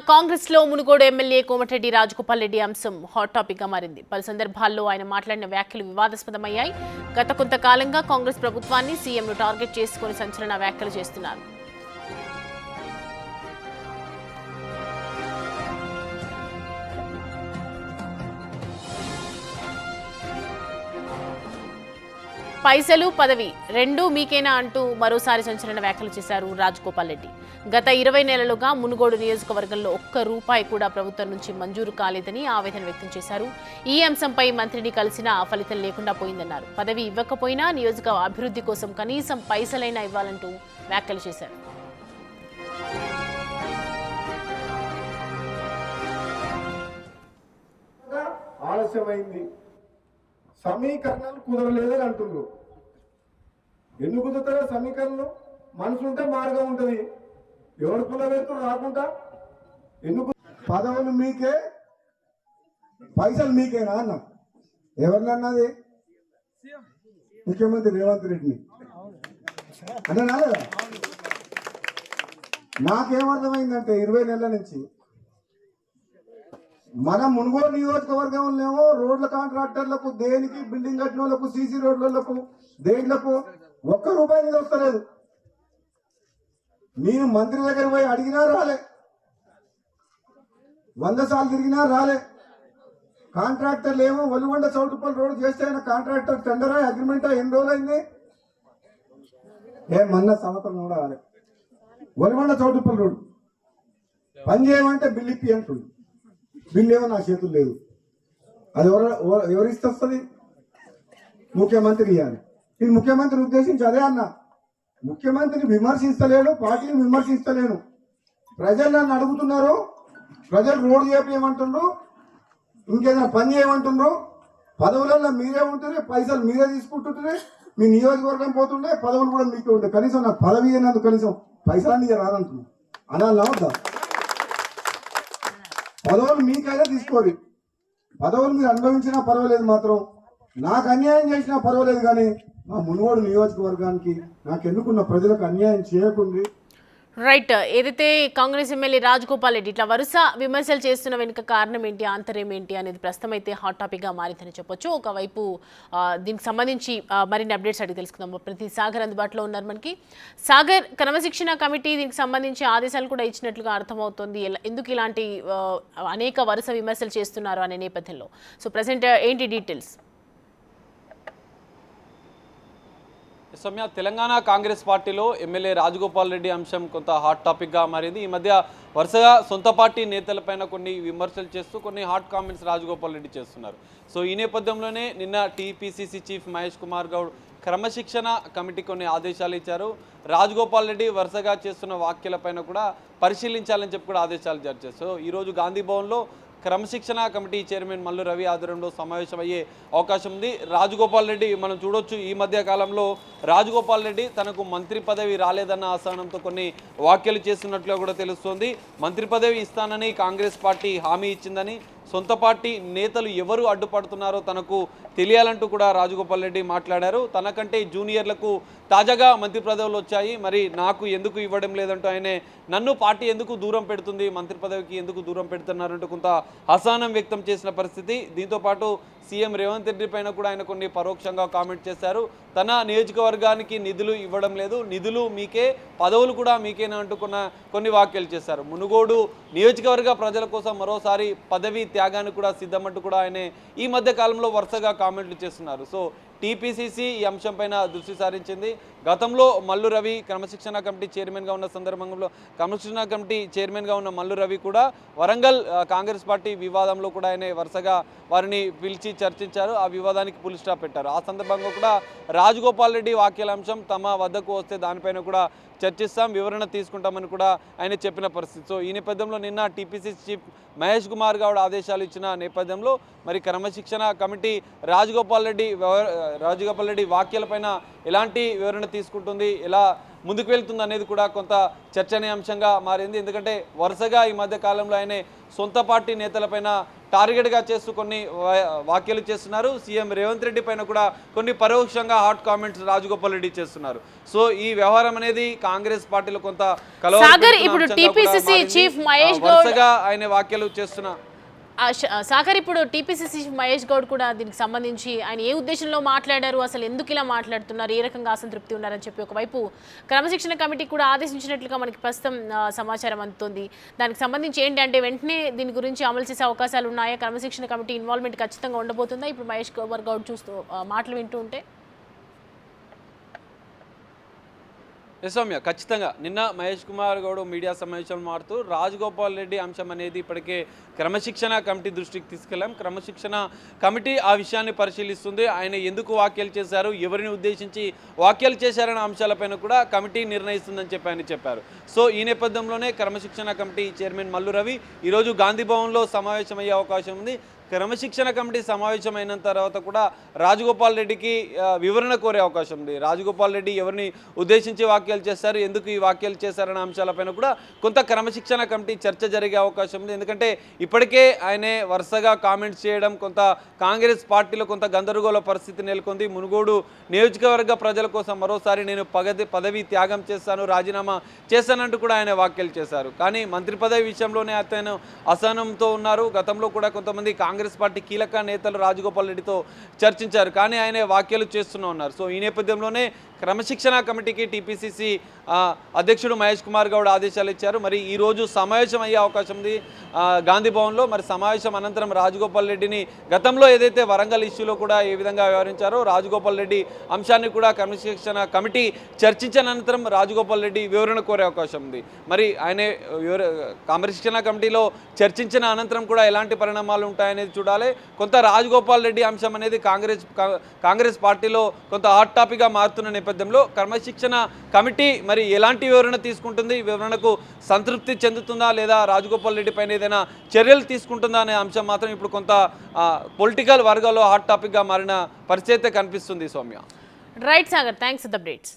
కాంగ్రెస్ లో మునుగోడు ఎమ్మెల్యే కోమటిరెడ్డి రాజగోపాల్ రెడ్డి అంశం hot topic గా మారింది. పలు సందర్భాల్లో ఆయన మాట్లాడిన వ్యాఖ్యలు వివాదాస్పదమయ్యాయి. గత కొంతకాలంగా కాంగ్రెస్ ప్రభుత్వాన్ని సీఎంను టార్గెట్ చేసుకుని సంచలన వ్యాఖ్యలు చేస్తున్నారు. పైసలు పదవి రెండూ మీకేనా అంటూ మరోసారి సంచలన వ్యాఖ్యలు చేశారు రాజగోపాల్ రెడ్డి. గత 20 నెలలుగా మునుగోడు నియోజకవర్గంలో ఒక్క రూపాయి కూడా ప్రభుత్వం నుంచి మంజూరు కాలేదని ఆవేదన వ్యక్తం చేశారు. ఈ అంశంపై మంత్రిని కలిసినా ఫలితం లేకుండా పోయిందన్నారు. పదవి ఇవ్వకపోయినా నియోజక అభివృద్ధి కోసం కనీసం పైసలైనా ఇవ్వాలంటూ వ్యాఖ్యలు చేశారు. ఆలస్యమైంది, సమీకరణాలు కుదరలేదని అంటున్నారు. ఎందుకు కుదురుతారో సమీకరణలు? మనసు ఉంటే మార్గం ఉంటుంది. ఎవరు కులవేత్తు రాకుండా ఎందుకు? పదవులు మీకే, పైసలు మీకేనా అన్న? ఎవరినన్నది? ముఖ్యమంత్రి రేవంత్ రెడ్డిని అంటే నాలేదా? నాకేమర్థమైందంటే 20 నెలల నుంచి మన మునుగోడు నియోజకవర్గంలో రోడ్ల కాంట్రాక్టర్లకు, దేనికి బిల్డింగ్ కట్టిన వాళ్ళకు, సీసీ రోడ్లకు, దేనిలకు ఒక్క రూపాయి మీద వస్తలేదు. నేను మంత్రి దగ్గర పోయి అడిగినా రాలే, 100 సార్లు తిరిగినా రాలే. కాంట్రాక్టర్లు ఏమో ఒలిగొండ చౌటుపల్లి రోడ్డు చేస్తే ఆయన కాంట్రాక్టర్ టెండరా, అగ్రిమెంటా, ఎన్ని రోజులు అయింది? ఏమన్నా సంవత్సరం కూడా రాలే. ఒలిగొండ చౌటుపల్లి రోడ్డు పని చేయమంటే బిల్లు ఇప్పి అంటుంది. బిల్లు ఏమో నా చేతులు లేదు. అది ఎవరిస్తే వస్తుంది? ముఖ్యమంత్రి ఇవ్వాలి. నేను ముఖ్యమంత్రి ఉద్దేశించి అదే అన్నా, ముఖ్యమంత్రిని విమర్శిస్తలేను, పార్టీని విమర్శిస్తలేను. ప్రజలు నన్ను అడుగుతున్నారు, ప్రజలు రోడ్డు చేయమంటున్నారు, ఇంకేదైనా పని చేయమంటున్నారు. పదవులలో మీరే ఉంటుండే, పైసలు మీరే తీసుకుంటుంటే, మీ నియోజకవర్గం పోతుండే, పదవులు కూడా మీకే ఉంటాయి. కనీసం నాకు పదవి అయినందుకు కనీసం పైసలన్నీ రాదంటున్నాను. అనాలా వద్దా? పదవులు మీకైనా తీసుకోరు. పదవులు మీరు అనుభవించినా పర్వాలేదు, మాత్రం నాకు అన్యాయం చేసినా పర్వాలేదు, కానీ మా మునుగోడు నియోజకవర్గానికి నాకు ఎన్నుకున్న ప్రజలకు అన్యాయం చేయకుండా. రైట్. ఏదైతే కాంగ్రెస్ ఎమ్మెల్యే రాజగోపాల్ రెడ్డి ఇట్లా వరుస విమర్శలు చేస్తున్న వెనుక కారణం ఏంటి, ఆంతర్యం ఏంటి అనేది ప్రస్తుతం అయితే హాట్ టాపిక్గా మారిందని చెప్పొచ్చు. ఒకవైపు దీనికి సంబంధించి మరిన్ని అప్డేట్స్ అడిగి తెలుసుకుందాం. ప్రతి సాగర్ అందుబాటులో ఉన్నారు మనకి. సాగర్, క్రమశిక్షణ కమిటీ దీనికి సంబంధించి ఆదేశాలు కూడా ఇచ్చినట్లుగా అర్థమవుతుంది. ఎందుకు ఇలాంటి అనేక వరుస విమర్శలు చేస్తున్నారు అనే నేపథ్యంలో సో ప్రజెంట్ ఏంటి డీటెయిల్స్? సౌమ్య, తెలంగాణ కాంగ్రెస్ పార్టీలో ఎమ్మెల్యే రాజగోపాల్ రెడ్డి అంశం కొంత హాట్ టాపిక్గా మారింది. ఈ మధ్య వరుసగా సొంత పార్టీ నేతలపైన కొన్ని విమర్శలు చేస్తూ కొన్ని హాట్ కామెంట్స్ రాజగోపాల్ రెడ్డి చేస్తున్నారు. సో ఈ నేపథ్యంలోనే నిన్న టీపీసీసీ చీఫ్ మహేష్ కుమార్ గౌడ్ క్రమశిక్షణ కమిటీ కొన్ని ఆదేశాలు ఇచ్చారు. రాజగోపాల్ రెడ్డి వరుసగా చేస్తున్న వ్యాఖ్యలపైన కూడా పరిశీలించాలని చెప్పి కూడా ఆదేశాలు జారీ చేస్తారు. ఈరోజు గాంధీ భవన్లో క్రమశిక్షణ కమిటీ చైర్మన్ మల్లు రవి ఆధ్వర్యంలో సమావేశమయ్యే అవకాశం ఉంది. రాజగోపాల్ రెడ్డి మనం చూడొచ్చు, ఈ మధ్య కాలంలో రాజగోపాల్ రెడ్డి తనకు మంత్రి పదవి రాలేదన్న అసహనంతో కొన్ని వ్యాఖ్యలు చేస్తున్నట్లుగా కూడా తెలుస్తోంది. మంత్రి పదవి ఇస్తానని కాంగ్రెస్ పార్టీ హామీ ఇచ్చిందని, సొంత పార్టీ నేతలు ఎవరు అడ్డుపడుతున్నారో తనకు తెలియాలంటూ కూడా రాజగోపాల్ రెడ్డి మాట్లాడారు. తనకంటే జూనియర్లకు తాజాగా మంత్రి పదవులు వచ్చాయి, మరి నాకు ఎందుకు ఇవ్వడం లేదంటూ ఆయనే నన్ను పార్టీ ఎందుకు దూరం పెడుతుంది, మంత్రి పదవికి ఎందుకు దూరం పెడుతున్నారంటూ కొంత అసహనం వ్యక్తం చేసిన పరిస్థితి. దీంతోపాటు సీఎం రేవంత్ రెడ్డి పైన కూడా ఆయన కొన్ని పరోక్షంగా కామెంట్ చేశారు. తన నియోజకవర్గానికి నిధులు ఇవ్వడం లేదు, నిధులు మీకే, పదవులు కూడా మీకేనా అంటూ కొన్ని వ్యాఖ్యలు చేశారు. మునుగోడు నియోజకవర్గ ప్రజల కోసం మరోసారి పదవి త్యాగానికి కూడా సిద్ధమంటూ కూడా ఆయన ఈ మధ్య కాలంలో వరుసగా కామెంట్లు చేస్తున్నారు. సో టీపీసీసీ ఈ అంశంపైన దృష్టి సారించింది. గతంలో మల్లు రవి క్రమశిక్షణ కమిటీ చైర్మన్గా ఉన్న సందర్భంలో క్రమశిక్షణ కమిటీ చైర్మన్గా ఉన్న మల్లు రవి కూడా వరంగల్ కాంగ్రెస్ పార్టీ వివాదంలో కూడా ఆయన వరుసగా వారిని పిలిచి చర్చించారు. ఆ వివాదానికి ఫుల్ స్టాప్ పెట్టారు. ఆ సందర్భంగా కూడా రాజగోపాల్ రెడ్డి వ్యాఖ్యల అంశం తమ వద్దకు వస్తే దానిపైన కూడా చర్చిస్తాం, వివరణ తీసుకుంటామని కూడా ఆయన చెప్పిన పరిస్థితి. సో ఈ నేపథ్యంలో నిన్న టీపీసీ చీఫ్ మహేష్ కుమార్ గౌడ్ ఆదేశాలు ఇచ్చిన నేపథ్యంలో మరి క్రమశిక్షణ కమిటీ రాజగోపాల్ రెడ్డి వ్యాఖ్యలపైన ఎలాంటి వివరణ తీసుకుంటుంది, ఎలా ముందుకు వెళ్తుంది అనేది కూడా కొంత చర్చనీయాంశంగా మారింది. ఎందుకంటే వరుసగా ఈ మధ్య కాలంలో ఆయన సొంత పార్టీ నేతలపైన టార్గెట్గా చేస్తూ కొన్ని వ్యాఖ్యలు చేస్తున్నారు. సీఎం రేవంత్ రెడ్డి పైన కూడా కొన్ని పరోక్షంగా హాట్ కామెంట్స్ రాజగోపాల్ రెడ్డి చేస్తున్నారు. సో ఈ వ్యవహారం అనేది కాంగ్రెస్ పార్టీలో కొంత సాగర్, ఇప్పుడు టీపీసీసీ చీఫ్ మహేష్ గౌడ్ వరుసగా ఆయన వ్యాఖ్యలు చేస్తున్న సాగర్, ఇప్పుడు టీపీసీసీ చీఫ్ మహేష్ గౌడ్ కూడా దీనికి సంబంధించి ఆయన ఏ ఉద్దేశంలో మాట్లాడారు, అసలు ఎందుకు ఇలా మాట్లాడుతున్నారు, ఏ రకంగా అసంతృప్తి ఉన్నారని చెప్పి ఒకవైపు క్రమశిక్షణ కమిటీ కూడా ఆదేశించినట్లుగా మనకి ప్రస్తుతం సమాచారం అందుతుంది. దానికి సంబంధించి ఏంటి అంటే వెంటనే దీని గురించి అమలు చేసే అవకాశాలు ఉన్నాయా? క్రమశిక్షణ కమిటీ ఇన్వాల్వ్మెంట్ ఖచ్చితంగా ఉండబోతుందా ఇప్పుడు మహేష్ కుమార్ గౌడ్ చూస్తూ మాటలు వింటూ ఉంటే? సౌమ్య, ఖచ్చితంగా నిన్న మహేష్ కుమార్ గౌడ్ మీడియా సమావేశంలో మారుతూ రాజగోపాల్ రెడ్డి అంశం అనేది ఇప్పటికే క్రమశిక్షణ కమిటీ దృష్టికి తీసుకెళ్లాం. క్రమశిక్షణ కమిటీ ఆ విషయాన్ని పరిశీలిస్తుంది. ఆయన ఎందుకు వ్యాఖ్యలు చేశారు, ఎవరిని ఉద్దేశించి వ్యాఖ్యలు చేశారనే అంశాలపైన కూడా కమిటీ నిర్ణయిస్తుందని చెప్పి ఆయన చెప్పారు. సో ఈ నేపథ్యంలోనే క్రమశిక్షణ కమిటీ చైర్మన్ మల్లు రవి ఈరోజు గాంధీ భవన్లో సమావేశమయ్యే అవకాశం ఉంది. క్రమశిక్షణ కమిటీ సమావేశమైన తర్వాత కూడా రాజగోపాల్ రెడ్డికి వివరణ కోరే అవకాశం ఉంది. రాజగోపాల్ రెడ్డి ఎవరిని ఉద్దేశించి వ్యాఖ్యలు చేస్తారు, ఎందుకు ఈ వ్యాఖ్యలు చేశారనే అంశాలపైన కూడా కొంత క్రమశిక్షణ కమిటీ చర్చ జరిగే అవకాశం ఉంది. ఎందుకంటే ఇప్పటికే ఆయనే వరుసగా కామెంట్స్ చేయడం కొంత కాంగ్రెస్ పార్టీలో కొంత గందరగోళ పరిస్థితి నెలకొంది. మునుగోడు నియోజకవర్గ ప్రజల కోసం మరోసారి నేను పదవి త్యాగం చేస్తాను, రాజీనామా చేస్తానంటూ కూడా ఆయన వ్యాఖ్యలు చేశారు. కానీ మంత్రి పదవి విషయంలోనే అతను అసహనంతో ఉన్నారు. గతంలో కూడా కొంతమంది కాంగ్రెస్ పార్టీ కీలక నేతలు రాజగోపాల్ రెడ్డితో చర్చించారు, కానీ ఆయన వ్యాఖ్యలు చేస్తూనే ఉన్నారు. సో ఈ నేపథ్యంలోనే క్రమశిక్షణ కమిటీకి టీపీసీసీ అధ్యక్షుడు మహేష్ కుమార్ గౌడ్ ఆదేశాలు ఇచ్చారు. మరి ఈరోజు సమావేశం అయ్యే అవకాశం ఉంది గాంధీ భవన్లో. మరి సమావేశం అనంతరం రాజగోపాల్ రెడ్డిని గతంలో ఏదైతే వరంగల్ ఇష్యూలో కూడా ఏ విధంగా వ్యవహరించారో రాజగోపాల్ రెడ్డి అంశాన్ని కూడా క్రమశిక్షణ కమిటీ చర్చించిన అనంతరం రాజగోపాల్ రెడ్డి వివరణ కోరే అవకాశం ఉంది. మరి ఆయన క్రమశిక్షణ కమిటీలో చర్చించిన అనంతరం కూడా ఎలాంటి పరిణామాలు ఉంటాయనేది చూడాలి. కొంత రాజగోపాల్ రెడ్డి అంశం అనేది కాంగ్రెస్ పార్టీలో కొంత హాట్ టాపిక్గా మారుతున్న నేపథ్యంలో క్రమశిక్షణ కమిటీ మరి ఎలాంటి వివరణ తీసుకుంటుంది, వివరణకు సంతృప్తి చెందుతుందా లేదా రాజగోపాల్ రెడ్డి పైన ఏదైనా చర్యలు తీసుకుంటుందా అనే అంశం మాత్రం ఇప్పుడు కొంత పొలిటికల్ వర్గాల్లో హాట్ టాపిక్గా మారిన పరిస్థితి కనిపిస్తుంది. Soumya. Right Sagar, thanks for the updates.